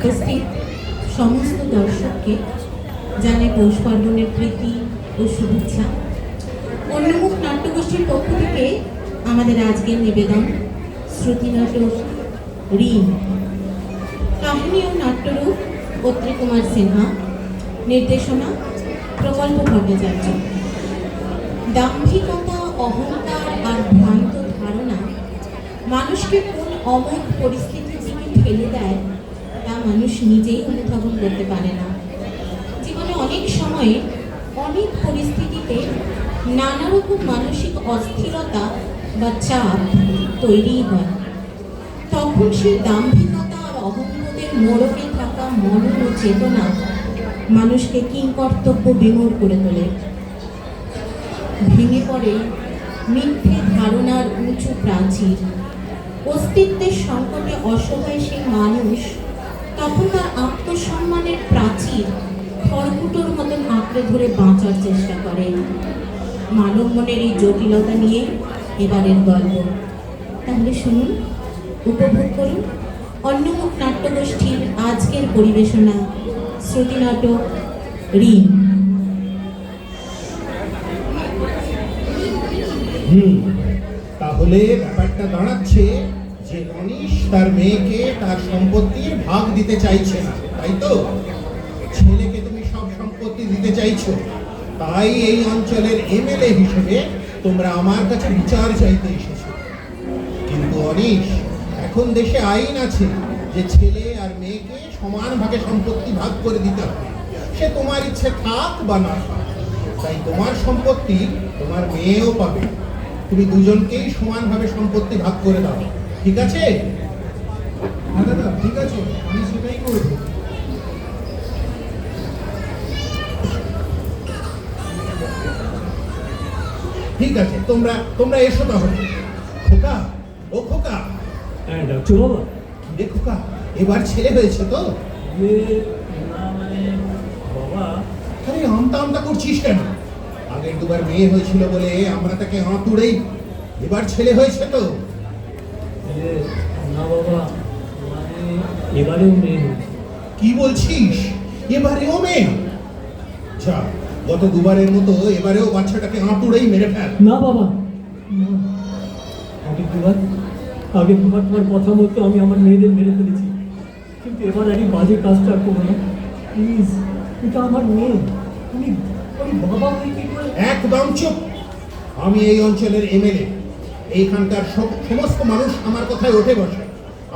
উপস্থিত সমস্ত দর্শককে জানাই পৌষ পার্বণের প্রীতি ও শুভেচ্ছা। অন্যমুখ নাট্যগোষ্ঠীর পক্ষ থেকে আমাদের আজকের নিবেদন শ্রুতি নাটক ঋণ। কাহিনী ও নাট্যরূপ অত্রি কুমার সিনহা, নির্দেশনা প্রকল্প ভট্টাচার্য। দাম্ভিকতা, অহংকার আর ভ্রান্ত ধারণা মানুষকে কোন অমোঘ পরিস্থিতির দিকে ঠেলে দেয় তা মানুষ নিজেই অনুধাবন করতে পারে না। জীবনে অনেক সময়ে অনেক পরিস্থিতিতে নানা রকম মানসিক অস্থিরতা বা চাপ তৈরি হয়। তখন সেই দাম্ভিকতা আর অহংবোধের মোড়কে থাকা মন ও চেতনা মানুষকে কিংকর্তব্য বিমূঢ় করে তোলে। ভেঙে পড়ে মিথ্যে ধারণার উঁচু প্রাচীর। অস্তিত্বের সংকটে অসহায় সেই মানুষ তখন তার আত্মসম্মানের প্রাচীর খড়কুটোর মতন আঁকড়ে ধরে বাঁচার চেষ্টা করে। মানব মনের এই জটিলতা নিয়ে এবারের গল্প। তাহলে শুনুন, উপভোগ করুন অন্যমুখ নাট্যগোষ্ঠীর আজকের পরিবেশনা শ্রুতি নাটক ঋণ। তাহলে ব্যাপারটা দাঁড়াচ্ছে যে অনিশ তার মেয়েকে তার সম্পত্তির ভাগ দিতে চাইছে না, তাই তো? ছেলেকে তুমি সব সম্পত্তি দিতে চাইছো, তাই এই অঞ্চলের এমএলএ হিসেবে তোমরা আমার কাছে বিচার চাইতে এসেছো। কিন্তু অনিশ, এখন দেশে আইন আছে যে ছেলে আর মেয়েকে সমান ভাগে সম্পত্তি ভাগ করে দিতে হবে, সে তোমার ইচ্ছে থাক বা না থাক। তাই তোমার সম্পত্তি তোমার মেয়েও পাবে। তুমি দুজনকেই সমানভাবে সম্পত্তি ভাগ করে দাও, ঠিক আছে? হ্যাঁ দাদা, ঠিক আছে, আমি সেটাই করব। ঠিক আছে, তোমরা এসো তাহলে। খোকা, ও খোকা। হ্যাঁ ডাকছো বাবা? রে খোকা, এবার ছেলে হয়েছে তো? না মানে বাবা। আরে আমতা আমতা করছিস কেন? আগের দুবার মেয়ে হয়েছিল বলে আমরা তাকে হাতুড়েই, এবার ছেলে হয়েছে তো? না বাবা, মানে এবারেও মেয়ে হয়েছে। কি বলছিস? এবারেও মেয়ে? যা, গত দুবারের মতো এবারেও বাচ্চাটাকে হাতুড়েই মেরে ফেল। না বাবা, না। আগের দুবার তোমার কথা মতো আমি আমার মেয়েদের মেরে ফেলেছি, কিন্তু এবার এই বাজে কাজটা করো না প্লিজ। এটা আমার মেয়ে, তুমি বাবা হয়ে কি করে? একদম চুপ! আমি এই অঞ্চলের এমএলএ। এইখানকার সমস্ত মানুষ আমার কথায় ওঠে বসে,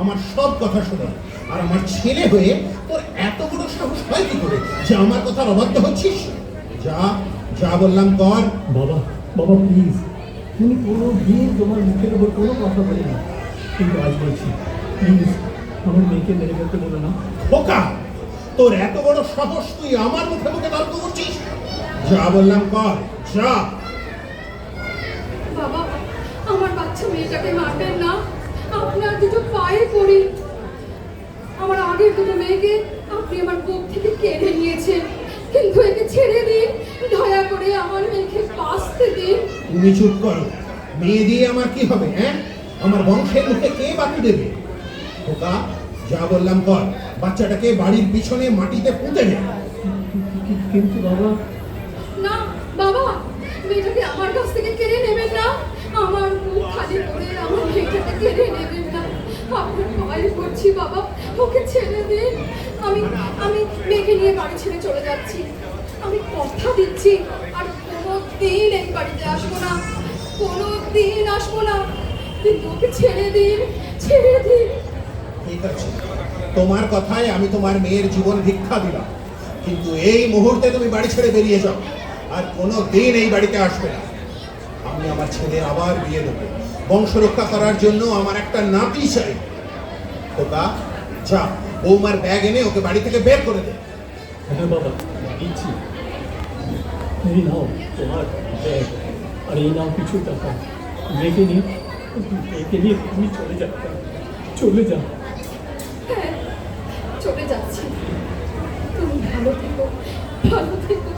আমার সব কথা শোনে। আর আমার ছেলে হয়ে তোর এত বড় সাহস হয় কি করে যে আমার কথার অবাধ্য হচ্ছিস? যা যা বললাম কর। বাবা বাবা প্লিজ, তুমি কোনো দিন তোমার মুখের ওপর কোনো কথা বলি না, কিন্তু আজ বলছি প্লিজ আমার মেয়েকে মেরে ফেলতে বলো না। খোকা, তোর এত বড় সাহস, তুই আমার মুখে মুখে তর্ক করছিস? যা বললাম কর, যা। বাবা, আমার বাচ্চা মেয়েটাকে মারবেন না, আপনার দুটো পায়ে পড়ি। আমার আগের দুটো মেয়েকে আপনি আমার বুক থেকে কেড়ে নিয়েছেন, কিন্তু একে ছেড়ে দিন, দয়া করে আমার মেয়েকে বাঁচতে দিন। তুমি চুপ করো। মেয়ে দিয়ে আমার কি হবে? হ্যাঁ, আমার বংশের মুখে কে বাকি দেবে? খোকা, যা বললাম কর। বাচ্চাটাকে বাড়ির পিছনে মাটিতে পুঁতে দে। কিন্তু বাবা। না বাবা, মেয়েটাকে আমার কাছ থেকে কেড়ে নেবেন না। আমার মুখ খালি করে আমার মেয়েটাকে কেড়ে নেবেন না। আপনার পায়ে পড়ছি বাবা, ওকে ছেড়ে দিন। আমি মেয়েকে নিয়ে বাড়ি ছেড়ে চলে যাচ্ছি। আমি কথা দিচ্ছি আর কোনোদিন এই বাড়িতে আসবো না, কোনোদিন আসবো না। কিন্তু ওকে ছেড়ে দিন, ছেড়ে দিন। ঠিক আছে, তোমার কথায় আমি তোমার মেয়ের জীবন ভিক্ষা দিলাম, কিন্তু এই মুহূর্তে তুমি বাড়ি ছেড়ে বেরিয়ে যাও, আর কোনো দিন এই বাড়িতে আসবে না। আমি আমার ছেলের আবার বিয়ে দেবো। বংশ রক্ষা করার জন্য আমার একটা নাতি চাই। খোকা, যা, বৌমার ব্যাগ এনে ওকে বাড়ি থেকে বের করে দে। হ্যাঁ বাবা, দিচ্ছি। এই নাও তোমার ব্যাগ, আর এই নাও কিছু টাকা। মেয়েকে নিয়ে তুমি চলে যাও, চলে যাও। হ্যাঁ, চলে যাচ্ছি। তুমি ভালো থেকো, ভালো থেকো।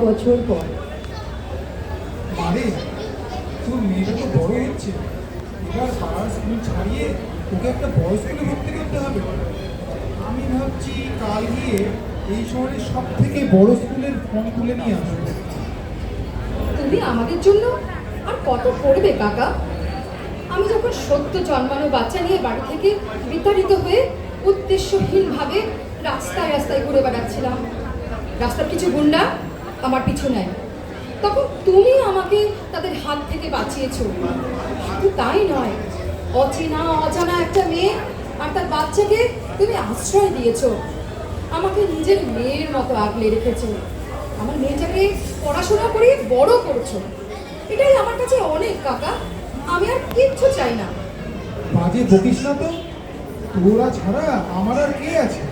বছর পর। মানে তোর মেয়েটা তো বড় হচ্ছে, এবার পাড়ার স্কুল ছাড়িয়ে ওকে একটা বড় স্কুলে ভর্তি করতে হবে। আমি ভাবছি কাল গিয়ে এই শহরের সব থেকে বড় স্কুলের ফর্ম তুলে নিয়ে আসবো। তুমি আমাদের জন্য আর কত করবে কাকা? আমি যখন সদ্য জন্মানো বাচ্চা নিয়ে বাড়ি থেকে বিতাড়িত হয়ে উদ্দেশ্যহীনভাবে রাস্তায় রাস্তায় ঘুরে বেড়াচ্ছিলাম, রাস্তার কিছু গুন্ডা আমার পিছু নেয়, তখন তুমি আমাকে তাদের হাত থেকে বাঁচিয়েছো। শুধু তাই নয়, অচেনা অজানা একটা মেয়ে আর তার বাচ্চাকে তুমি আশ্রয় দিয়েছো, আমাকে নিজের মেয়ের মতো আগলে রেখেছো, আমার মেয়েটাকে পড়াশোনা করে বড় করছো। এটাই আমার কাছে অনেক কাকা, আমি আর কিচ্ছু চাই না। বাজে বকিস না তো, তোরা ছাড়া আমার আর কে আছে?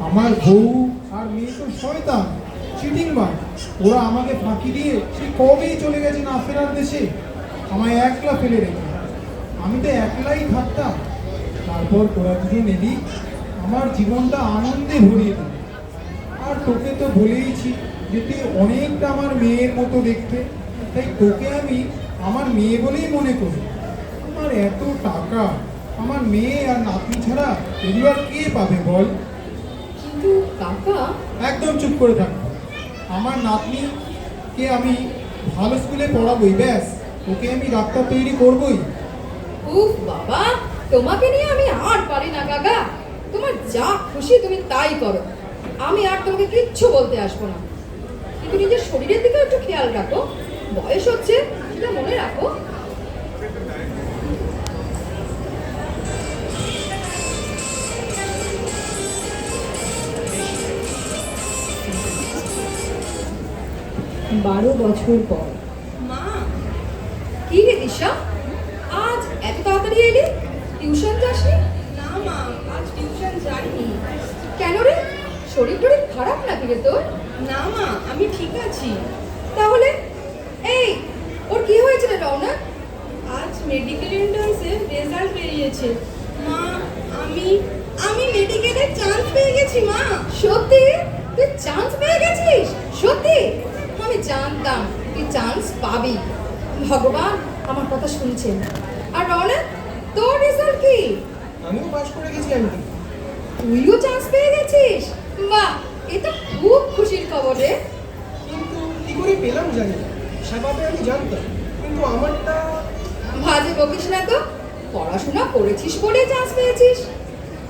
আমার বউ আর মেয়ে তো শয়তান, চিটিংবাজ। ওরা আমাকে ফাঁকি দিয়ে সে কবেই চলে গেছে না ফেরার দেশে, আমায় একলা ফেলে রেখে। আমি তো একলাই থাকতাম, তারপর তোরা দুজন এলি, আমার জীবনটা আনন্দে ভরিয়ে দিল। আর তোকে তো বলেইছি যে তুই অনেকটা আমার মেয়ের মতো দেখতে, তাই তোকে আমি আমার মেয়ে বলেই মনে করি। আমার এত টাকা, আমার মেয়ে আর নাতনি ছাড়া এগুলো আর কে পাবে বল? কিন্তু কাকা, একদম চুপ করে থাক। আমার নাতনিকে আমি ভালো স্কুলে পড়াবই, ব্যাস। ওকে আমি ডাক্তার তৈরি করবই। উফ বাবা, তোমাকে নিয়ে আমি আর পারি না কাকা। তোমার যা খুশি তুমি তাই করো, আমি আর তোমাকে কিচ্ছু বলতে আসবো না। কিন্তু নিজের শরীরের দিকে একটু খেয়াল রাখো, বয়স হচ্ছে সেটা মনে রাখো। বারো বছর পর। মা, কি রে দিশা, আজ এত তাড়াতাড়ি এলি? টিউশন যাসনি? না মা, আজ টিউশন যাইনি। কেন রে, শরীর টরীর খারাপ নাকি রে তোর? না মা, আমি ঠিক আছি। তাহলে এই, ওর কি হয়েছে রে রওনা? আজ মেডিকেল এন্ট্রান্সের রেজাল্ট বেরিয়েছে মা। আমি আমি মেডিকেলে চান্স পেয়ে গেছি মা। সত্যি? তুই চান্স পেয়ে গেছিস? সত্যি? আমি জানতাম তুই চান্স পাবি। ভগবান আমার কথা শুনছেন। আর রওনা, তোর রেজাল্ট কি? আমিও পাস করে গেছি আন্টি। তুইও চান্স পেয়ে গেছিস? বাহ, এটা খুব খুশির খবর রে। কিন্তু কি করে পেলাম জানি না, সেভাবে আমি জানতাম, কিন্তু আমারটা ভাজে বকিস না তো, পড়াশোনা করেছিস বলে চান্স পেয়েছিস।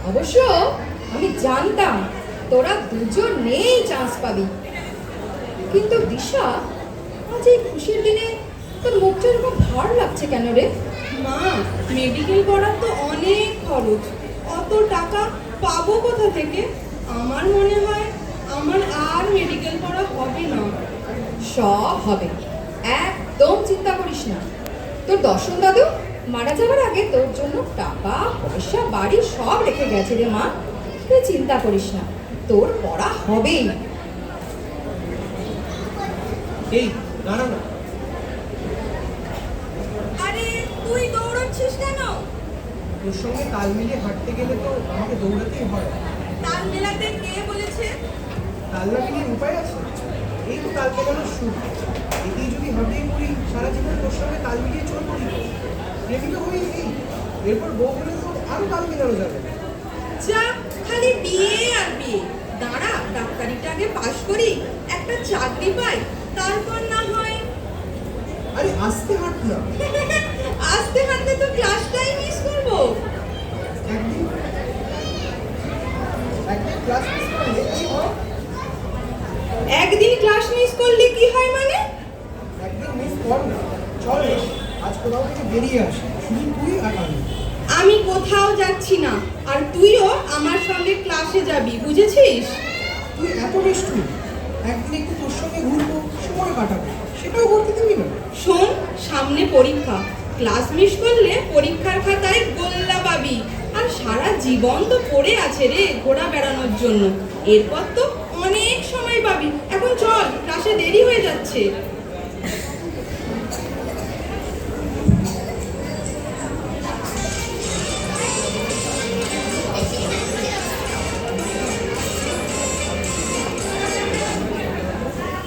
অবশ্য আমি জানতাম তোরা দুজনেই চান্স পাবি। কিন্তু দিশা, আজ এই খুশির দিনে তোর মুখটা এরকম ভার লাগছে কেন রে? মা, মেডিকেল পড়ার তো অনেক খরচ, অত টাকা পাবো কোথা থেকে? আমার মনে হয় আমার আর মেডিকেল পড়া হবে না। সব হবে, একদম চিন্তা করিস না। তোর দর্শন দাদু মারা যাওয়ার আগে তোর জন্য টাকা পয়সা বাড়ি সব রেখে গেছে রে মা, তুই চিন্তা করিস না, তোর পড়া হবেই। এই দাঁড়া না। আরে তুই দৌড়াচ্ছিস কেন? তোর সঙ্গে তাল মিলিয়ে হাঁটতে গেলে তো আমাকে দৌড়াতেই হয়। তাল মেলাতে কে বলেছে? তাল না মিলিয়ে উপায় আছে? এই তো তাল মেলানোর শুরু। এতেই যদি হাঁটিয়ে পড়ি, সারা জীবন তোর সঙ্গে তাল মিলিয়ে চলবো কি করে? প্রেমিকা হয়ে এই, এরপর বউ হলে তো আরো তাল মেলানো যাবে। যা, খালি বিয়ে আর বিয়ে। দাঁড়া, ডাক্তারিটা আগে পাশ করি, একটা চাকরি পাই, তারপর না হয়। আরে আস্তে হাঁট না। আস্তে হাঁটলে তো ক্লাসটাই মিস করবো। একদিন ক্লাস মিস করলে কি হয়? একদিন ক্লাস মিস করলে কি হয় মানে? একদিন মিস কর না, চল না, আজ কোথাও থেকে বেরিয়ে আসি, শুধু তুই আর আমি। আমি কোথাও যাচ্ছি না, আর তুইও আমার সঙ্গে ক্লাসে যাবি, বুঝেছিস? তুই এত নিষ্ঠুর, একদিন একটু তোর সঙ্গে ঘুরবো, সময় কাটাবো, সেটাও করতে দিবি না। শোন, সামনে পরীক্ষা, ক্লাস মিস করলে পরীক্ষার খাতায় গোল্লা পাবি। আর সারা জীবন তো পড়ে আছে রে ঘোরা বেড়ানোর জন্য, এরপর তো অনেক সময় পাবি। এখন চল, ক্লাসে দেরি হয়ে যাচ্ছে।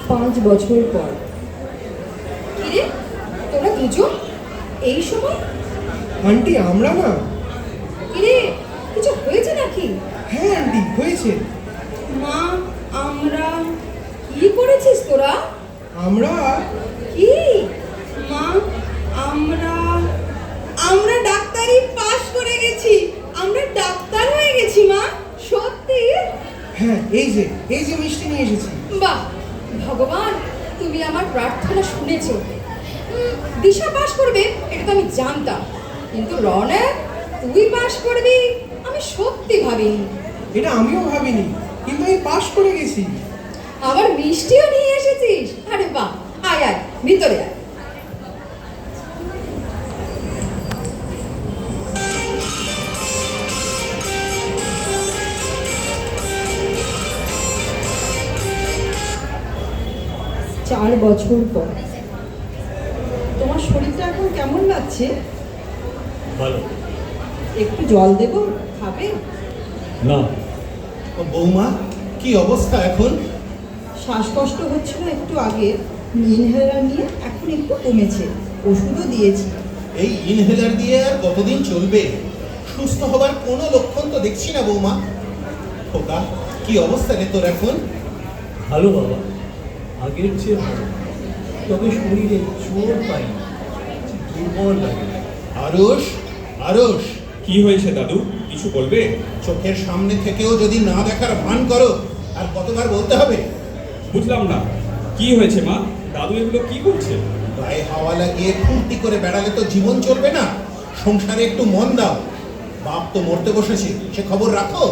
5 বছর পর। কিরে, তোরা দুজন এই সময়? আন্টি আমরা না। কিরে, কিছু হয়েছে নাকি? হ্যাঁ আন্টি হয়েছে। মা, আমরা কি করেছিস তোরা? আমরা কি? মা, আমরা আমরা ডাক্তারি পাশ করে গেছি। আমরা ডাক্তার হয়ে গেছি মা, সত্যি? হ্যাঁ এই যে মিষ্টি নিয়ে এসেছি। বাহ, ভগবান তুমি আমার প্রার্থনা শুনেছো। দিশা পাশ করবে এটা তো আমি জানতাম, কিন্তু রনে তুই পাশ করবি আমি সত্যি ভাবিনি। এটা আমিও ভাবিনি, কিন্তু আমি পাশ করে গেছি। আবার মিষ্টিও নিয়ে এসেছিস? আরে বাহ, আয় আয় ভিতরে আয়। চার বছর পর। তোমার শরীরটা এখন কেমন লাগছে? ভালো। একটু জল দেবো, খাবে? না, ও বৌমা, কি অবস্থা এখন? শ্বাসকষ্ট হচ্ছিল একটু আগে, ইনহেলার নিয়ে এখন একটু কমেছে, ওষুধও দিয়েছি। এই ইনহেলার দিয়ে আর কতদিন চলবে? সুস্থ হবার কোনো লক্ষণ তো দেখছি না বৌমা। খোকা, কি অবস্থা রে তোর এখন? ভালো বাবা, আগের চেয়ে ভালো। তবে শরীরে জোর পাই না, দুর্বল লাগে। আরুষ, আরুষ, কি হয়েছে দাদু, কিছু বলবে? চোখের সামনে থেকেও যদি না দেখার ভান করো, আর কতবার বলতে হবে? বুঝলাম না, কি হয়েছে মা? দাদু এগুলো কি করছে? গায়ে হাওয়া লাগিয়ে ফুর্তি করে বেড়ালে তো জীবন চলবে না। সংসারে একটু মন দাও। বাপ তো মরতে বসেছে, সে খবর রাখো।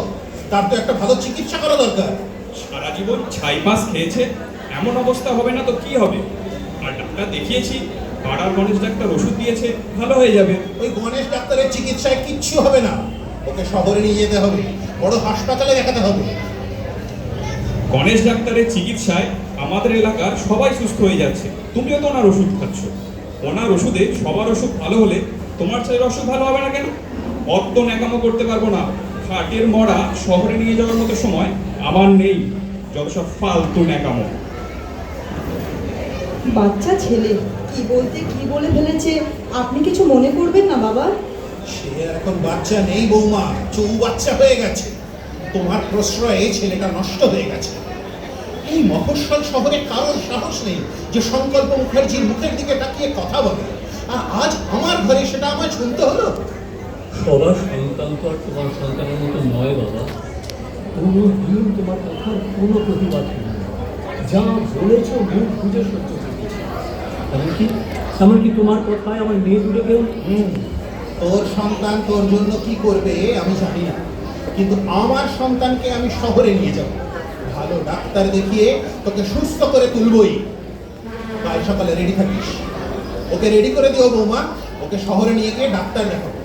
তার তো একটা ভালো চিকিৎসা করা দরকার। সারা জীবন ছাই পাস খেয়েছে, এমন অবস্থা হবে না তো কি হবে? আর ডাক্তার দেখিয়েছি, পাড়ার গণেশ ডাক্তার ওষুধ দিয়েছে, ভালো হয়ে যাবে। ওই গণেশ ডাক্তারের চিকিৎসায় কিচ্ছু হবে না। ওকে শহরে নিয়ে যেতে হবে, বড় হাসপাতালে দেখাতে হবে। গণেশ ডাক্তারের চিকিৎসায় আমাদের এলাকার সবাই সুস্থ হয়ে যাচ্ছে, তুমিও তো ওনার ওষুধ খাচ্ছ। ওনার ওষুধে সবার অসুখ ভালো হলে তোমার ছেলের অসুখ ভালো হবে না কেন? অত ন্যাকামো করতে পারবো না। খাটের মরা শহরে নিয়ে যাওয়ার মতো সময় আমার নেই, যত সব ফালতু ন্যাকামো। বাচ্চা ছেলে কি বলতে কি বলে ফেলেছে, আপনি কিছু মনে করবেন না বাবা? সে আর এখন বাচ্চা নেই বৌমা, চৌবাচ্চা হয়ে গেছে। তোমার প্রশ্রয়ে ছেলেটা নষ্ট হয়ে গেছে। এই মফস্বল শহরে কারোর সাহস নেই যে সংকল্প মুখার্জির মুখের দিকে তাকিয়ে কথা বলে। আর আজ আমার ঘরে সেটা আমায় শুনতে হলো। সবার সন্তান তো আর তোমার সন্তানের মতো নয় বাবা। কোনোদিন তোমার কথার কোনো প্রতিবাদ নেই। যা বলেছ মুখ বুঝে সহ্য করতেছি। এমনকি তোমার কথায় আমার মেয়ে দুটোকেও তোর সন্তান তোর জন্য কি করবে আমি জানি না, কিন্তু আমার সন্তানকে আমি শহরে নিয়ে যাব। ভালো ডাক্তার দেখিয়ে তোকে সুস্থ করে তুলবই। কাল সকালে রেডি থাকিস। ওকে রেডি করে দিও বৌমা, ওকে শহরে নিয়ে গিয়ে ডাক্তার দেখাবো।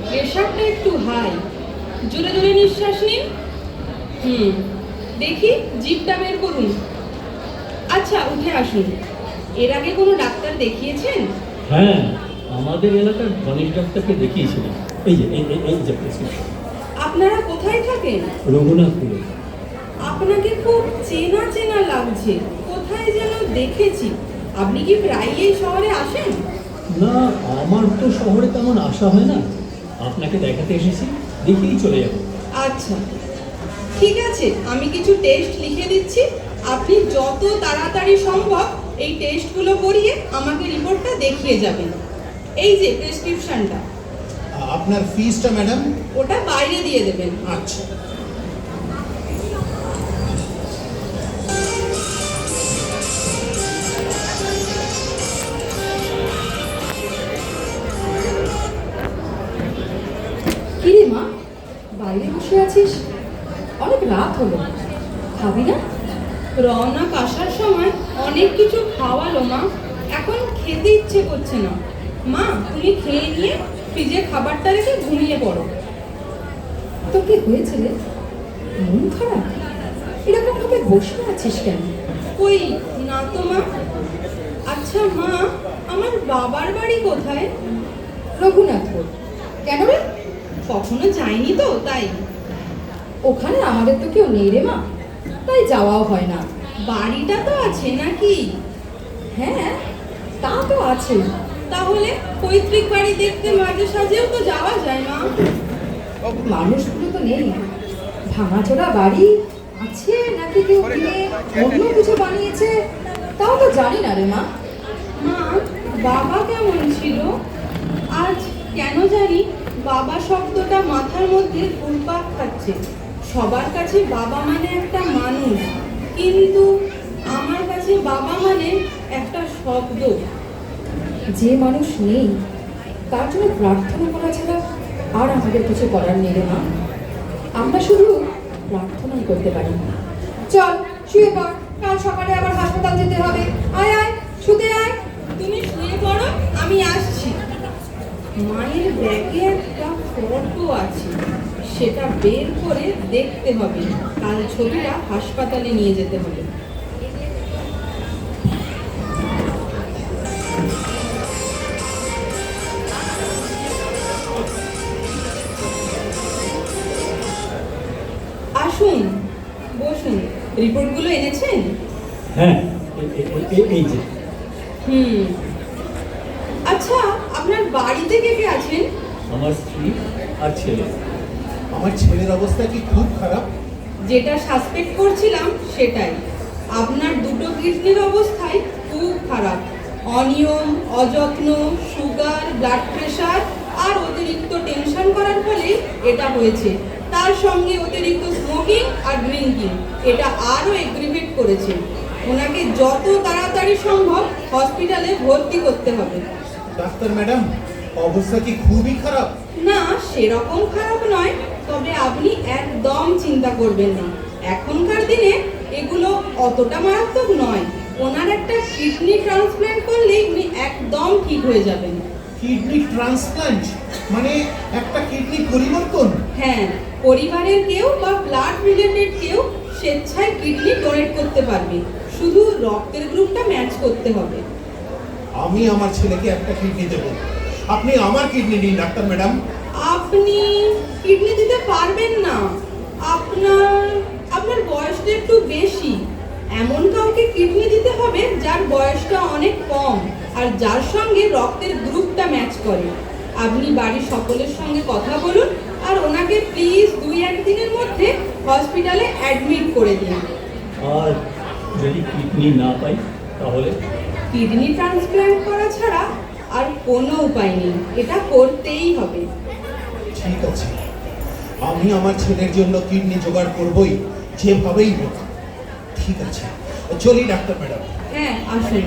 প্রেশারটা একটু হাই, জোরে জোরে নিঃশ্বাস নিন। দেখি জিভটা বের করুন। আচ্ছা উঠে আসুন। এর আগে কোনো ডাক্তার দেখিয়েছেন? হ্যাঁ, আমাদের এলাকার গণেশ ডাক্তারকে দেখিয়েছিলাম। এই যে এই যে প্রেসক্রিপশন। আপনারা কোথায় থাকেন? রঘুনাথপুরে। আপনাকে খুব চেনা চেনা লাগছে, কোথায় যেন দেখেছি। আপনি কি প্রায় এই শহরে আসেন? না, আমার তো শহরে তেমন আসা হয় না। আপনাকে দেখাতে এসেছি, দেখেই চলে যাব। আচ্ছা ঠিক আছে, আমি কিছু টেস্ট লিখে দিচ্ছি। আপনি যত তাড়াতাড়ি সম্ভব এই টেস্টগুলো করিয়ে আমাকে রিপোর্টটা দেখিয়ে যাবেন। এই যে প্রেসক্রিপশনটা। আপনার ফিসটা ম্যাডাম? ওটা বাইরে দিয়ে দেবেন। আচ্ছা। কিরে মা, বাইরে বসে আছিস? অনেক রাত হলো, খাবি না? রওনা আসার সময় অনেক কিছু খাওয়ালো মা, এখন খেতে ইচ্ছে করছে না। মা তুমি খেয়ে নিয়ে ফ্রিজে খাবারটা রেখে ঘুমিয়ে পড়ো। তোর কি হয়েছে রে? মন খারাপ? এরকম ভাবে বসে আছিস কেন? কই না তো মা। আচ্ছা মা, আমার বাবার বাড়ি কোথায়? রঘুনাথপুর। কেন রে? কখনো যাইনি তো তাই। ওখানে আমাদের তো কেউ নেই রে মা, তাই যাওয়াও হয় না। বাড়িটা তো আছে নাকি? হ্যাঁ, তা তো আছে। তাহলে পৈতৃক বাড়ি দেখতে মাঝে সাঝেও তো যাওয়া যায় মা। মানুষগুলো তো নেই। ভাঙাচোরা বাড়ি আছে নাকি কেউ কিনে অন্য কিছু বানিয়েছে তাও তো জানি না রে মা। মা, বাবা কেমন ছিল? আজ কেন জানি বাবা শব্দটা মাথার মধ্যে ঘুরপাক খাচ্ছে। সবার কাছে বাবা মানে একটা মানুষ, কিন্তু আমার কাছে বাবা মানে একটা শব্দ। যে মানুষ নেই তার জন্য প্রার্থনা করা ছাড়া আর আমাদের কিছু করার নেই রে মা। আমরা শুধু প্রার্থনাই করতে পারি। চল শুয়ে পড়, কাল সকালে আবার হাসপাতাল যেতে হবে। আয় আয়, শুতে আয়। তুমি শুয়ে পড়ো, আমি আসছি। মায়ের ব্যাগে একটা ফটো আছে, সেটা বের করে দেখতে হবে। কাল ছবিটা হাসপাতালে নিয়ে যেতে হবে। আসুন, বসুন। রিপোর্টগুলো এনেছেন? হ্যাঁ, এই যে। আচ্ছা, আপনার বাড়িতে কে কে আছেন? আমার স্ত্রী আর ছেলে। আমার ছেলের অবস্থা কি খুব খারাপ? যেটা সাসপেক্ট করছিলাম সেটাই। আপনার দুটো কিডনির অবস্থাই খুব খারাপ। অনিয়ম, অযত্ন, সুগার, ব্লাড প্রেশার আর অতিরিক্ত টেনশন করার ফলেই এটা হয়েছে। তার সঙ্গে অতিরিক্ত স্মোকিং আর ড্রিঙ্কিং এটা আরও এগ্রিভেট করেছে। ওনাকে যত তাড়াতাড়ি সম্ভব হসপিটালে ভর্তি করতে হবে। ডাক্তার ম্যাডাম, অবস্থা কি খুবই খারাপ? না, সেরকম খারাপ নয়, তবে আপনি একদম চিন্তা করবেন না। এখনকার দিনে এগুলো অতটা মারাত্মক নয়। ওনার একটা কিডনি ট্রান্সপ্ল্যান্ট করলেই উনি একদম ঠিক হয়ে যাবেন। কিডনি ট্রান্সপ্লান্ট মানে একটা কিডনি পরিবর্তন? হ্যাঁ, পরিবারের কেউ বা ব্লাড রিলেটেড কেউ স্বেচ্ছায় কিডনি ডোনেট করতে পারবে, শুধু রক্তের গ্রুপটা ম্যাচ করতে হবে। আমি আমার ছেলেকে একটা কিডনি দেব, আপনি আমার কিডনি নিন ডাক্তার ম্যাডাম। আপনি কিডনি দিতে পারবেন না। আপনার বয়সটা একটু বেশি। এমন কাউকে কিডনি দিতে হবে যার বয়সটা অনেক কম আর যার সঙ্গে রক্তের গ্রুপটা ম্যাচ করে। আপনি বাড়ির সকলের সঙ্গে কথা বলুন আর ওনাকে প্লিজ 2-1 দিনের মধ্যে হসপিটালে অ্যাডমিট করে দিন। আর যদি কিডনি না পাই তাহলে? কিডনি ট্রান্সপ্ল্যান্ট করা ছাড়া আর কোনো উপায় নেই, এটা করতেই হবে। ঠিক আছে, আমি আমার ছেলের জন্য কিডনি জোগাড় করবই, যেভাবেই হোক। ঠিক আছে, চলি ডাক্তার ম্যাডাম। হ্যাঁ, আসুন।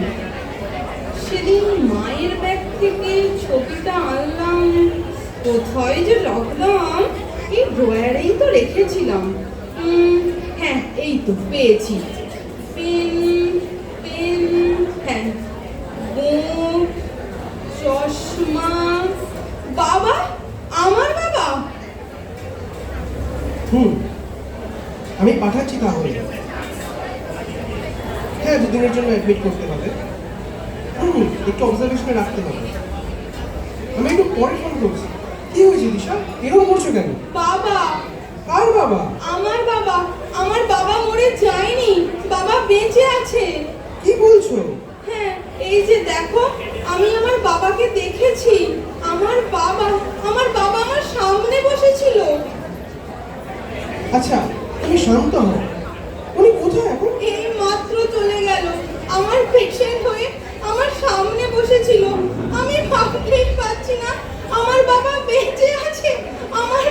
সেদিন মায়ের ব্যাগ থেকে ছবিটা আনলাম, কোথায় যে রাখলাম, এই ড্রয়ারেই তো রেখেছিলাম। হ্যাঁ, এই তো পেয়েছি। পেন, হ্যাঁ, বুট, চশমা। বাবা, আমার বাবা। আমি পাঠাচ্ছি তাহলে। হ্যাঁ, দুদিনের জন্য অ্যাডমিট করতে হবে। একটু অবজারভেশনে রাখতে হবে। আমি একটু পরে ফোন করছি। কি হয়েছে দিশা, এরকম করছো কেন? বাবা। কার বাবা? আমার বাবা। আমার বাবা মরে যায়নি, বাবা বেঁচে আছে। কি বলছো? হ্যাঁ, এই যে দেখো, আমি আমার বাবাকে দেখেছি। আমার বাবা আমার সামনে বসেছিল। আচ্ছা, তুমি শান্ত হও। উনি কোথায় এখন? এই মাত্র চলে গেল। আমার পেশেন্ট হয়ে আমার সামনে বসেছিল। আমি ভাবতেই পারছি না আমার বাবা বেঁচে আছে। আমার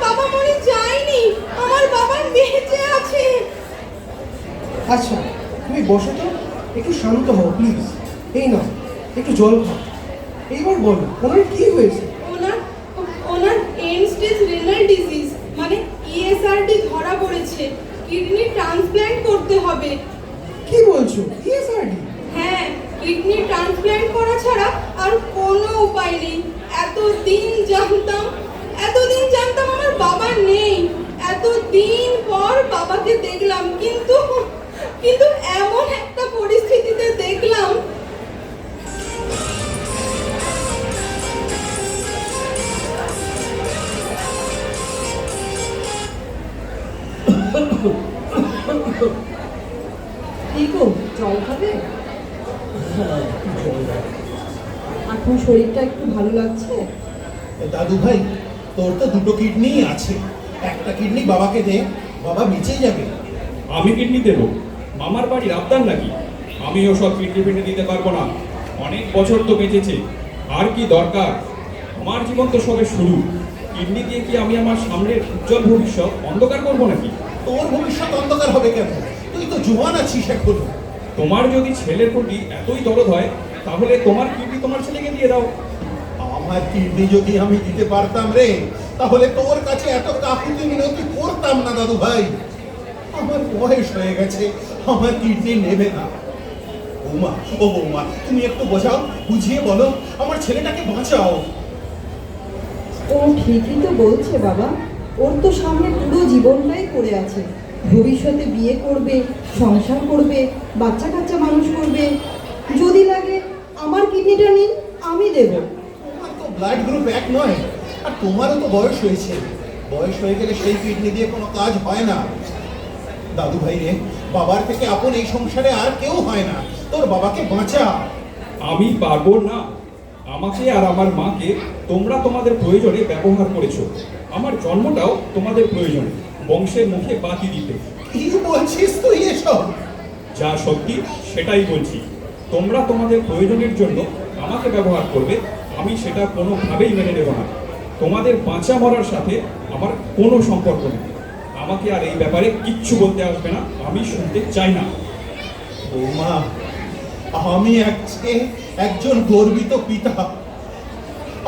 বাবা মরে যায়নি, আমার বাবা বেঁচে আছে। আচ্ছা, তুমি বসো তো, একটু শান্ত হও প্লিজ। এই নাও, একটু জল খাও। এইবার বলো, ওনার কি হয়েছে? ওনার এন্ড স্টেজ রেনাল ডিজিজ মানে ইএসআরডি ধরা পড়েছে। কিডনি ট্রান্সপ্ল্যান্ট করতে হবে। কি বলছো? ইএসআরডি? হ্যাঁ, কিডনি ট্রান্সপ্ল্যান্ট করা ছাড়া আর কোনো উপায় নেই। এতদিন জানতাম আমার বাবা নেই। এতদিন পর বাবাকে দেখলাম, কিন্তু এমন একটা পরিস্থিতিতে দেখলাম। দেয়। এখন শরীরটা একটু ভালো লাগছে? দাদু ভাই, তোর তো দুটো কিডনি আছে, একটা কিডনি বাবাকে দে, বাবা বেঁচে যাবে। আমি কিডনি দেবো? মামার বাড়ির আবদার নাকি? আমি ওসব কিডনি ফিডনি দিতে পারবো না। অনেক বছর তো বেঁচেছে, আর কি দরকার? আমার জীবন তো সবে শুরু। কিডনি দিয়ে কি আমি আমার সামনের উজ্জ্বল ভবিষ্যৎ অন্ধকার করবো নাকি? তোর ভবিষ্যৎ অন্ধকার হবে কেন? তুই তো জোয়ান আছিস এখনো। তোমার যদি ছেলের প্রতি এতই দরদ হয়, তাহলে তোমার কিডনি তোমার ছেলেকে দিয়ে দাও। আমার কিডনি যদি আমি দিতে পারতাম রে, তাহলে তোর কাছে এত কাকুতি মিনতি করতাম না দাদু ভাই। আমার বয়স হয়ে গেছে, আমার কিডনি নেবে না। বৌমা, ও বৌমা, তুমি একটু বোঝাও, বুঝিয়ে বলো, আমার ছেলেটাকে বাঁচাও। ও ঠিকই তো বলছে বাবা, ওর তো সামনে পুরো জীবনটাই পড়ে আছে। ভবিষ্যতে বিয়ে করবে, সংসার করবে, বাচ্চা কাচ্চা মানুষ করবে। যদি লাগে আমার কিডনিটা নিন, আমি দেব। তোমার তো ব্লাড গ্রুপ এক নয়, আর তোমারও তো বয়স হয়েছে। বয়স হয়ে গেলে সেই কিডনি দিয়ে কোনো কাজ হয় না। দাদু ভাই রে, বাবার থেকে আপন এই সংসারে আর কেউ হয় না। তোর বাবাকে বাঁচা। আমি পারবো না। আমাকে আর আমার মাকে তোমরা তোমাদের প্রয়োজনে ব্যবহার করেছো। আমার জন্মটাও তোমাদের প্রয়োজনে, বংশের মুখে বাতি দিতে। কি বলছিস তুই এসব? যা সত্যি সেটাই বলছি। তোমরা তোমাদের প্রয়োজনের জন্য আমাকে ব্যবহার করবে, আমি সেটা কোনোভাবেই মেনে নেব না। তোমাদের বাঁচা মরার সাথে আমার কোনো সম্পর্ক নেই। আমাকে আর এই ব্যাপারে কিচ্ছু বলতে আসবে না, আমি শুনতে চাই না। বৌমা, আমি আজকে একজন গর্বিত পিতা।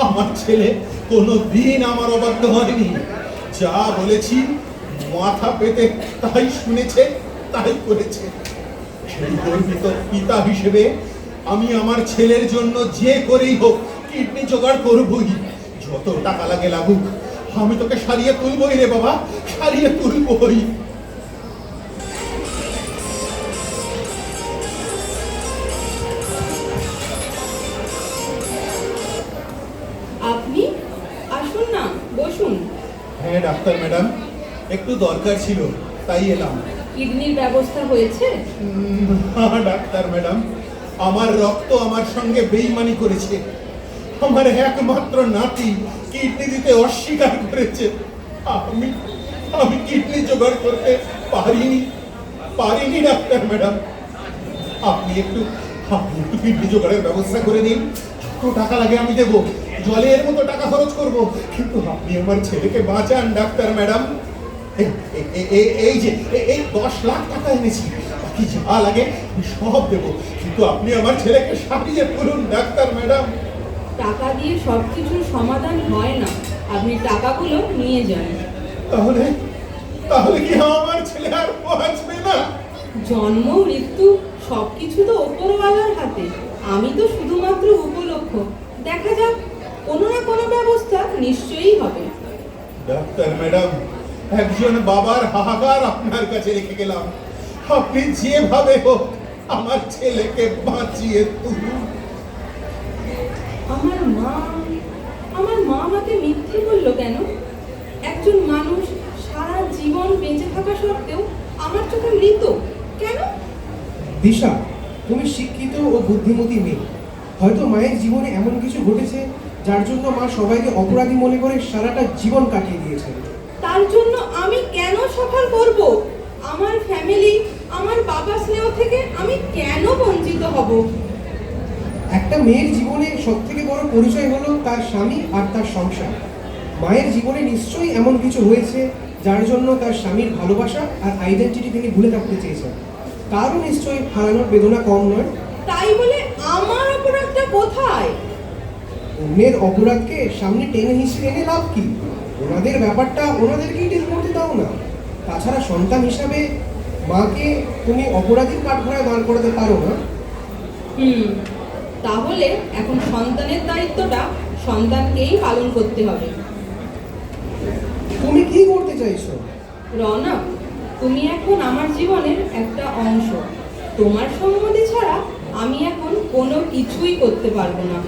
আমার ছেলে কোনো দিন আমার অবাধ্য হয়নি। যা বলেছি মাথা পেতে তাই শুনেছে, তাই করেছে। সেই গর্বিত পিতা হিসেবে আমি আমার ছেলের জন্য যে করেই হোক কিডনি জোগাড় করবই। যত টাকা লাগে লাগুক, আমি তোকে সারিয়ে তুলবই রে বাবা, সারিয়ে তুলবই। আপনি আসুন না, বসুন। হ্যাঁ ডাক্তার ম্যাডাম, একটু দরকার ছিল, তাই এলাম। কিডনির ব্যবস্থা হয়েছে? না ডাক্তার ম্যাডাম, আমার রক্ত আমার সঙ্গে বেইমানি করেছে। আমার একমাত্র নাতি কিডনি দিতে অস্বীকার করেছে। আমি আমি কিডনি জোগাড় করতে পারিনি ডাক্তার ম্যাডাম। আপনি একটু কিডনি জোগাড়ের ব্যবস্থা করে দিন। যত টাকা লাগে আমি দেবো, জলের মতো টাকা খরচ করব, কিন্তু আপনি আমার ছেলেকে বাঁচান ডাক্তার ম্যাডাম। এই যে এই 10 লাখ টাকা এনেছি, বাকি যা লাগে আমি সব দেবো, কিন্তু আপনি আমার ছেলেকে সারিয়ে তুলুন ডাক্তার ম্যাডাম। টাকা দিয়ে সব কিছুর সমাধান হয় না, আপনি টাকাগুলো নিয়ে যান। তাহলে তাহলে কি আমার ছেলে আর বাঁচবে না? জন্ম মৃত্যু সবকিছু তো ওপরওয়ালার হাতে, আমি তো শুধুমাত্র উপলক্ষ। দেখা যাক, কোনো না কোনো ব্যবস্থা নিশ্চয়ই হবে। ডাক্তার ম্যাডাম, একজন বাবার হাহাকার আপনার কাছে রেখে গেলাম। আপনি যেভাবে হোক আমার ছেলেকে বাঁচিয়ে তুলুন। আমার মা আমাকে মিথ্যে বললো কেন? একজন মানুষ সারা জীবন বেঁচে থাকা সত্ত্বেও আমার চোখে মৃত কেন? দিশা, তুমি শিক্ষিত ও বুদ্ধিমতী মেয়ে। হয়তো মায়ের জীবনে এমন কিছু ঘটেছে যার জন্য মা সবাইকে অপরাধী মনে করে সারাটা জীবন কাটিয়ে দিয়েছে। তার জন্য আমি কেন সফল করব? আমার ফ্যামিলি, আমার বাবা স্নেহ থেকে আমি কেন বঞ্চিত হব? একটা মেয়ের জীবনে সবথেকে বড় পরিচয় হলো তার স্বামী আর তার সংসার। মায়ের জীবনে নিশ্চয়ই এমন কিছু হয়েছে যার জন্য তার স্বামীর ভালোবাসা আর আইডেন্টিটি তিনি ভুলে থাকতে চেয়েছেন। তারও নিশ্চয়ই হারানোর বেদনা কম নয়। তাই বলে আমার অপরাধটা কোথায়? অন্যের অপরাধকে সামনে টেনে হিসেবে এনে লাভ কি? ওনাদের ব্যাপারটা ওনাদেরকেই ডিল করতে দাও না। তাছাড়া সন্তান হিসাবে মাকে তুমি অপরাধীর কাঠগড়ায় দাঁড় করাতে পারো না। তাহলে এখন সন্তানের দায়িত্বটা সন্তানকেই পালন করতে হবে। তুমি কি করতে চাইছো? রওনা, তুমি এখন আমার জীবনের একটা অংশ। তোমার সম্মতি ছাড়া আমি এখন কোনো কিছুই করতে পারবো না।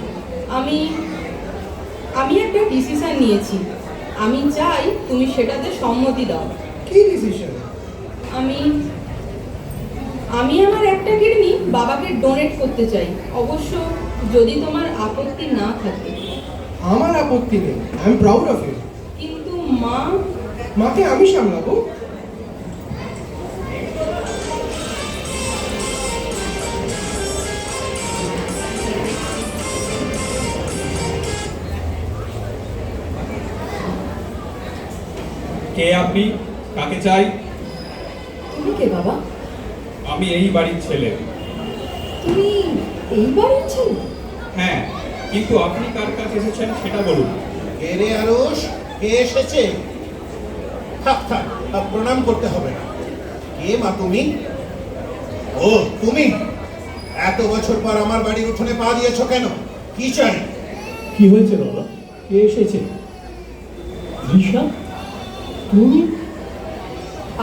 আমি একটা ডিসিশন নিয়েছি, আমি চাই তুমি সেটাতে সম্মতি দাও। কি ডিসিশন? আমি আমার একটা কিডনি বাবাকে ডোনেট করতে চাই। অবশ্য যদি তোমার আপত্তি না থাকে। আমার আপত্তি নেই, I am proud of you. কিন্তু মা, মাকে আমি সামলাবো। কে আপনি? কাকে চাই? তুমি কে বাবা? আমি এই বাড়ির ছেলে। তুমি এই বাড়ির ছেলে? হ্যাঁ, কিন্তু আপনি কার কাছে এসেছেন সেটা বলুন। কে রে আরুষ? কে এসেছে? থাক থাক, প্রণাম করতে হবে না। কে মা তুমি? ও তুমি এত বছর পর আমার বাড়ির উঠোনে পা দিয়েছো কেন? কি চাই? কি হয়েছে বাবা? কে এসেছে? ঋষা, তুমি?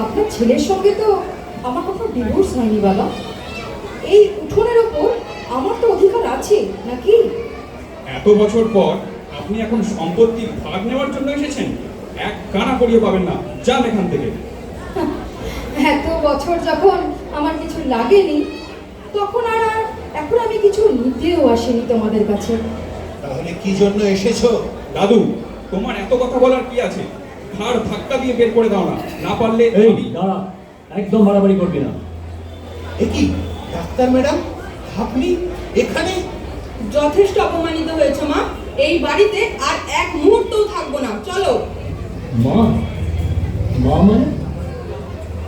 আপনার ছেলের সঙ্গে তো আমার কখনো ডিভোর্স হয়নি বাবা। এই উঠোনের ওপর আমার তো অধিকার আছে নাকি? এত বছর পর আপনি এখন সম্পত্তির ভাগ নেওয়ার জন্য এসেছেন? এক কানা করিয়ে পাবেন না, যান এখান থেকে। এত বছর যখন আমার কিছু লাগেনি, তখন আর এখন আমি কিছু নিতেও আসিনি তোমাদের কাছে। তাহলে কি জন্য এসেছো? দাদু, তোমার এত কথা বলার কি আছে? ঘাড় ধাক্কা দিয়ে বের করে দাও না, না পারলে এই আমি। দাঁড়া, একদম বাড়াবাড়ি করবি না। এ কি ডাক্তার ম্যাডাম, আপনি এখানে? যথেষ্ট অপমানিত হয়েছে মা। এই বাড়িতে আর এক মুহূর্তও থাকবো না, চলো। মা? মা মানে?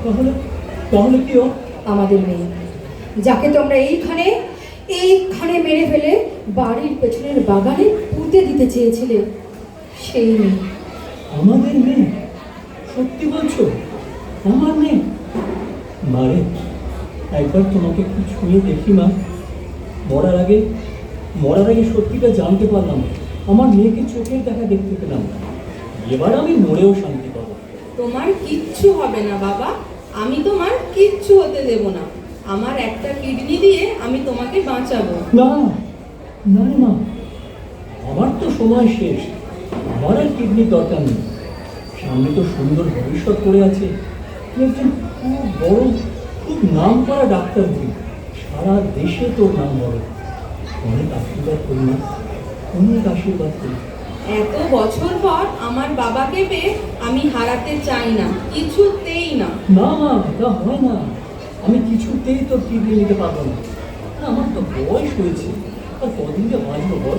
তাহলে তাহলে কি ও? আমাদের মেয়ে, যাকে তোমরা এইখানে মেরে ফেলে বাড়ির পেছনের বাগানে পুঁতে দিতে চেয়েছিলে, সেই মেয়ে। আমাদের মেয়ে? সত্যি বলছো? আমার মেয়ে? মারে, একবার তোমাকে একটু ছুঁয়ে দেখি মা। মরার আগে সত্যিটা জানতে পারলাম। আমার মেয়েকে চোখের দেখা দেখতে পেলাম। এবার আমি মরেও শান্তি পাবো। তোমার কিচ্ছু হবে না বাবা, আমি তোমার কিচ্ছু হতে দেব না। আমার একটা কিডনি দিয়ে আমি তোমাকে বাঁচাবো। না না রে মা, আমার তো সময় শেষ। আমার আর কিডনির দরকার নেই। সামনে তো সুন্দর ভবিষ্যৎ পড়ে আছে। তুই একজন খুব বড়, খুব নাম করা ডাক্তার হবি। সারা দেশে তোর নাম বড়। অনেক আশীর্বাদ করি না, অনেক আশীর্বাদ করি। এত বছর পর আমার বাবাকে পেয়ে আমি হারাতে চাই না, কিছুতেই না। না মা, এটা হয় না। আমি কিছুতেই তোর কিডনি নিতে পারবো না। আমার তো বয়স হয়েছে, আর কদিন যে বাঁচবো বল?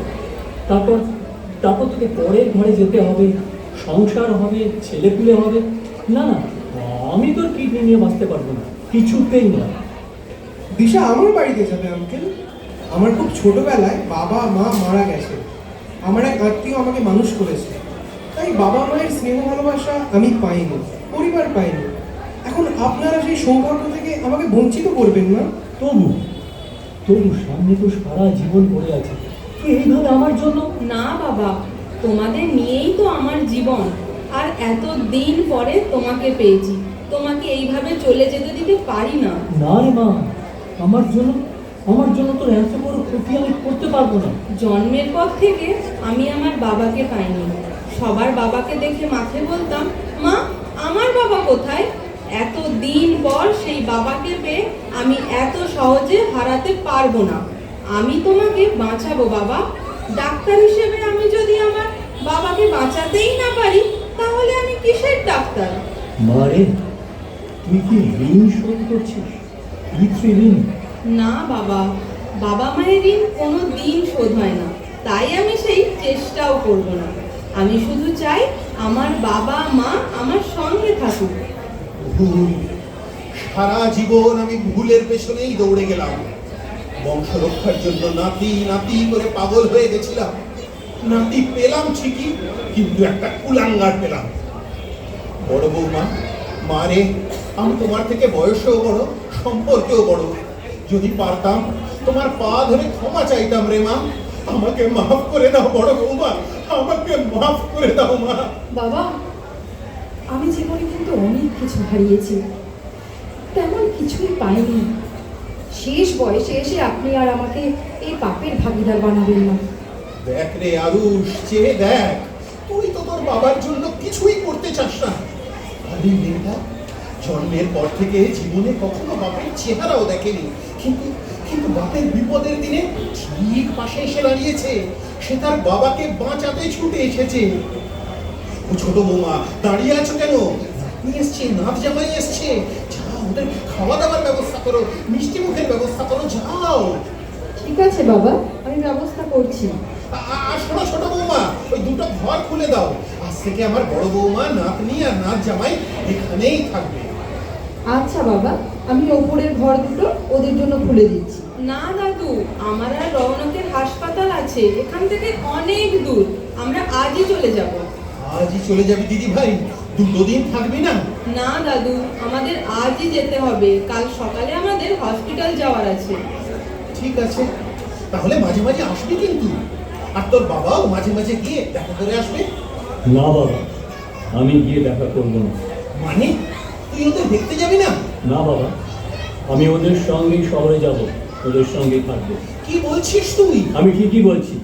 তারপর তোকে পরের ঘরে যেতে হবে, সংসার হবে, ছেলেপুলে হবে। না না, আমি তোর কিডনি নিয়ে বাঁচতে পারবো না, কিছুতেই না। দিশা আমার বাড়িতে যাবে আঙ্কেল। আমার খুব ছোটবেলায় বাবা মা মারা গেছে। আমার এক আত্মীয় আমাকে মানুষ করেছে, তাই বাবা মায়ের স্নেহ ভালোবাসা আমি পাইনি, পরিবার পাইনি। এখন আপনারা সেই সৌভাগ্য থেকে আমাকে বঞ্চিত করবেন না? তবু সামনে তো সারা জীবন পড়ে আছে। তুই এইভাবে আমার জন্য? না বাবা, তোমাদের নিয়েই তো আমার জীবন। আর এত দিন পরে তোমাকে পেয়েছি, তোমাকে এইভাবে চলে যেতে দিতে পারি না। না রে মা, আমার জন্য তোর এত বড় ক্ষতি আমি করতে পারবো না। জন্মের পর থেকে আমি আমার বাবাকে পাইনি। সবার বাবাকে দেখে মাঠে বলতাম, মা আমার বাবা কোথায়? এত দিন পর সেই বাবাকে পেয়ে আমি এত সহজে হারাতে পারবো না। আমি তোমাকে বাঁচাবো বাবা। ডাক্তার হিসেবে আমি যদি আমার বাবাকে বাঁচাতেই না পারি, তাহলে আমি কিসের ডাক্তার? মারে, তুই কি ঋণ শোধ করছিস? ঋণ? না বাবা, বাবা মায়ের ঋণ কোনো দিন শোধ হয় না, তাই আমি সেই চেষ্টাও করব না। আমি শুধু চাই আমার বাবা মা আমার সঙ্গে থাকুক। ভুল, সারা জীবন আমি ভুলের পেছনেই দৌড়ে গেলাম। বংশ রক্ষার জন্য নাতি নাতি করে পাগল হয়ে গেছিলাম। নাতি পেলাম ঠিকই, কিন্তু একটা কুলাঙ্গার পেলাম। বড় বৌমা, মারে, আমি তোমার থেকে বয়সেও বড়, সম্পর্কেও বড়। যদি পারতাম তোমার পা ধরে ক্ষমা চাইতাম রে মা। আমাকে মাফ করে দাও বড় বৌমা, আমাকে মাফ করে দাও মা। বাবা, আমি জীবনে কিন্তু অনেক কিছু হারিয়েছি, তেমন কিছুই পাইনি। শেষ বয়সে এসে আপনি আর আমাকে এই পাপের ভাগিদার বানাবেন না। দেখ রে আরুষ, চেয়ে দেখ, তুই তো তোর বাবার জন্য কিছুই করতে চাস না। আর এই মেয়েটা জন্মের পর থেকে জীবনে কখনো বাপের চেহারাও দেখেনি, কিন্তু কিন্তু বাপের বিপদের দিনে ঠিক পাশে এসে দাঁড়িয়েছে। সে তার বাবাকে বাঁচাতে ছুটে এসেছে। ও ছোট বৌমা, দাঁড়িয়ে আছো কেন? নাতনি এসছে, নাত জামাই এসছে, যাও ওদের খাওয়া দাওয়ার ব্যবস্থা করো, মিষ্টি মুখের ব্যবস্থা করো, যাও। ঠিক আছে বাবা, আমি ব্যবস্থা করছি। আর শোনো ছোট বৌমা, ওই দুটো ঘর খুলে দাও। আজ থেকে আমার বড় বৌমা, নাতনি আর নাত জামাই এখানেই থাকবে। আচ্ছা বাবা, আমি ওপরের ঘর দুটো ওদের জন্য খুলে দিচ্ছি। না দাদু, আমার আর রৌনকের হাসপাতাল আছে, এখান থেকে অনেক দূর, আমরা আজই চলে যাব। আজই চলে যাবি দিদি ভাই? 2 দিন থাকবি না? না দাদু, আমাদের আজই যেতে হবে, কাল সকালে আমাদের হসপিটাল যাওয়ার আছে। ঠিক আছে, তাহলে মাঝে মাঝে আসবি কিন্তু। আর তোর বাবাও মাঝে মাঝে গিয়ে দেখা করে আসবে। না বাবা, আমি গিয়ে দেখা করবো না। মানে তুই ওদের দেখতে যাবি না? না বাবা, আমি ওদের সঙ্গেই শহরে যাব, ওদের সঙ্গেই থাকবো। কি বলছিস তুই? আমি ঠিকই বলছি।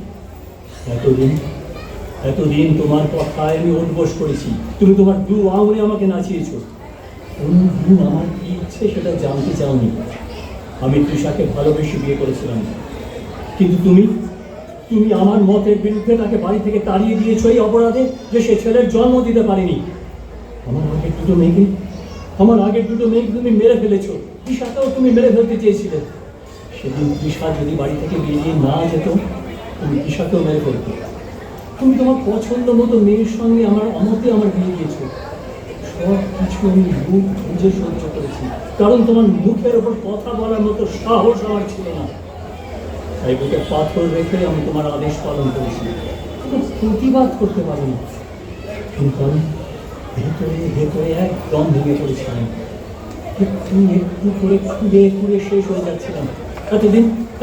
এতদিন তোমার কথায় আমি উঠবোস করেছি, তুমি তোমার 2 আঙুলে আমাকে নাচিয়েছো। কোনদিন আমার কি ইচ্ছে সেটা জানতে চাওনি। আমি তৃষাকে ভালোবেসে বিয়ে করেছিলাম, কিন্তু তুমি আমার মতের বিরুদ্ধে তাকে বাড়ি থেকে তাড়িয়ে দিয়েছো এই অপরাধে যে সে ছেলের জন্ম দিতে পারেনি। আমার আগের দুটো মেয়েকে তুমি মেরে ফেলেছো। তৃষাকেও তুমি মেরে ফেলতে চেয়েছিলে। সেদিন তৃষা যদি বাড়ি থেকে বেরিয়ে না যেত, তুমি তৃষাকেও মেরে ফেলতে। তুমি তোমার পছন্দ মতো মেয়ের সঙ্গে আমার বিয়ে দিয়েছো। সব কিছু আমি মুখ বুঝে সহ্য করেছি, কারণ তোমার মুখের ওপর কথা বলার মতো সাহস আমার ছিল না। তাই বুকে পাথর রেখে আমি তোমার আদেশ পালন করেছি, প্রতিবাদ করতে পারিনি। কিন্তু আমি ভেতরে একদম ভেঙে পড়েছিলাম। একটু করে খুঁড়ে শেষ হয়ে যাচ্ছিলাম।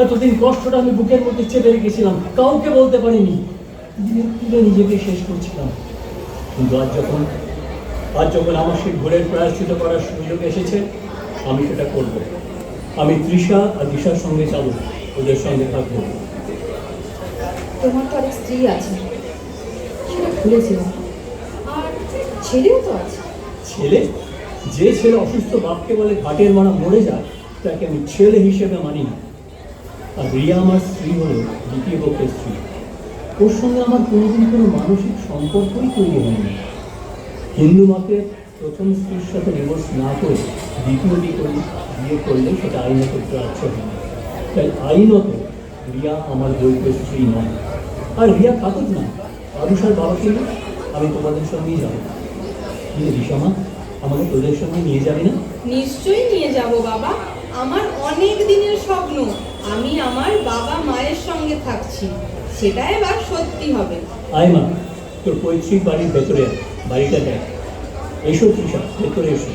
এতদিন কষ্টটা আমি বুকের মধ্যে চেপে রেখেছিলাম, কাউকে বলতে পারিনি। নিজেকে শেষ করছিলাম। কিন্তু আজ যখন আমার সেই ভুলের প্রায়শ্চিত করার সুযোগ এসেছে, আমি সেটা করব। আমি তৃষা আর দিশার সঙ্গে যাব, ওদের সঙ্গে থাকবো। তোমার তো আরেক স্ত্রী আছে, সেটা ভুলেছিলাম। আর ছেলেও তো আছে। ছেলে? যে ছেলে অসুস্থ বাপকে বলে ঘাটের মারা মরে যায়, তাকে আমি ছেলে হিসেবে মানি না। আর রিয়া আমার স্ত্রী হলো দ্বিতীয় পক্ষের স্ত্রী। ওর সঙ্গে আমার কোনোদিন কোনো মানসিক সম্পর্কই তৈরি হয়নি। হিন্দু মতে প্রথম স্ত্রীর সাথে ডিভোর্স না করে দ্বিতীয় বিয়ে করলে সেটা আইনত গ্রাহ্য হয়। তাই আইনত রিয়া আমার বৈধ স্ত্রী নয়। আর রিয়া থাকুক না, আরুষার বাবাকে নিয়ে আমি তোমাদের সঙ্গেই যাবো। কিন্তু দিশামা, আমাকে তোদের সঙ্গে নিয়ে যাবি না? নিশ্চয়ই নিয়ে যাব বাবা, আমার অনেক দিনের স্বপ্ন আমি আমার বাবা মায়ের সঙ্গে থাকছি, সেটা এবার সত্যি হবে। আয় মা, তোর পৈতৃক বাড়ির ভেতরে বাড়িটা দেখ। এসো তৃষা, ভেতরে এসো।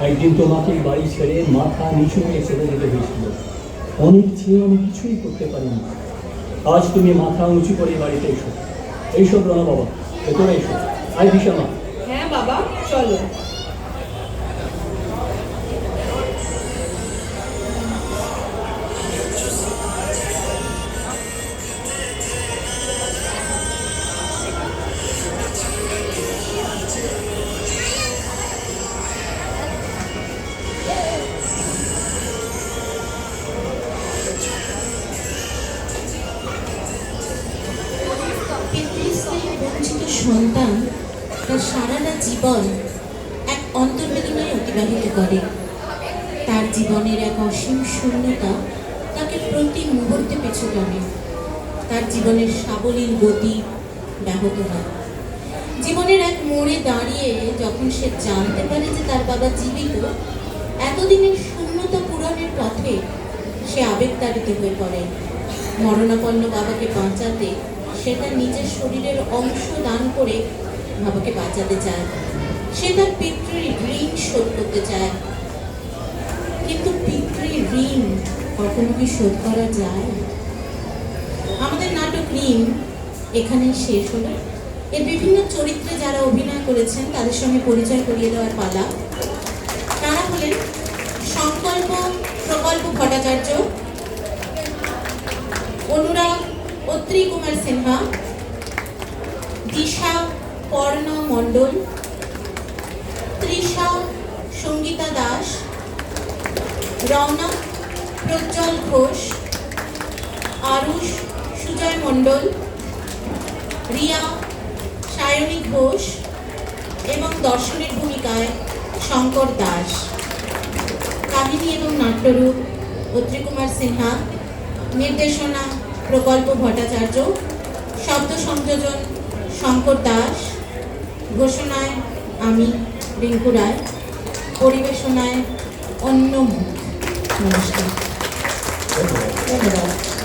একদিন তোমাকে বাড়ি ছেড়ে মাথা নিচু হয়ে চলে যেতে হয়েছিল। অনেক চেয়ে আমি কিছুই করতে পারিনি। আজ তুমি মাথা উঁচু করে বাড়িতে এসো। এইসব রণা বাবা, ভেতরে এসো। আয় দিশা মা। হ্যাঁ বাবা, চলো। পিতৃস্নেহে বঞ্চিত সন্তান তার সারাটা জীবন এক অন্তর্বেদনায় অতিবাহিত করে। তার জীবনের এক অসীম শূন্যতা তাকে প্রতি মুহূর্তে পিছু টানে। তার জীবনের সাবলীল গতি ব্যাহত হয়। জীবনের এক মোড়ে দাঁড়িয়ে যখন সে জানতে পারে যে তার বাবা জীবিত, এতদিনের শূন্যতা পূরণের পথে সে আবেগতাড়িত হয়ে পড়ে। মরণাপন্ন বাবাকে বাঁচাতে সে তার নিজের শরীরের অংশ দান করে বাবাকে বাঁচাতে চায়। সে তার পিতৃ ঋণ শোধ করতে চায়। কিন্তু পিতৃ ঋণ কখনো কি শোধ করা যায়? আমাদের নাটক ঋণ এখানেই শেষ হলো। এর বিভিন্ন চরিত্রে যারা অভিনয় করেছেন তাদের সঙ্গে পরিচয় করিয়ে দেওয়ার পালা। তারা হলেন সংকল্প প্রকল্প ভট্টাচার্য, অনুরাগ অত্রি কুমার সিনহা, দিশা পর্ণা মণ্ডল, তৃষা সঙ্গীতা দাস, রৌনক প্রজ্জ্বল ঘোষ, আরুষ সুজয় মণ্ডল, রিয়া সায়নী ঘোষ এবং দর্শনের ভূমিকায় শঙ্কর দাস। কাহিনী এবং নাট্যরূপ অত্রিকুমার সিনহা, নির্দেশনা প্রকল্প ভট্টাচার্য, শব্দ সংযোজন শঙ্কর দাস, ঘোষণায় আমি রিঙ্কু রায়, পরিবেশনায় অন্য মুখ। নমস্কার, ধন্যবাদ।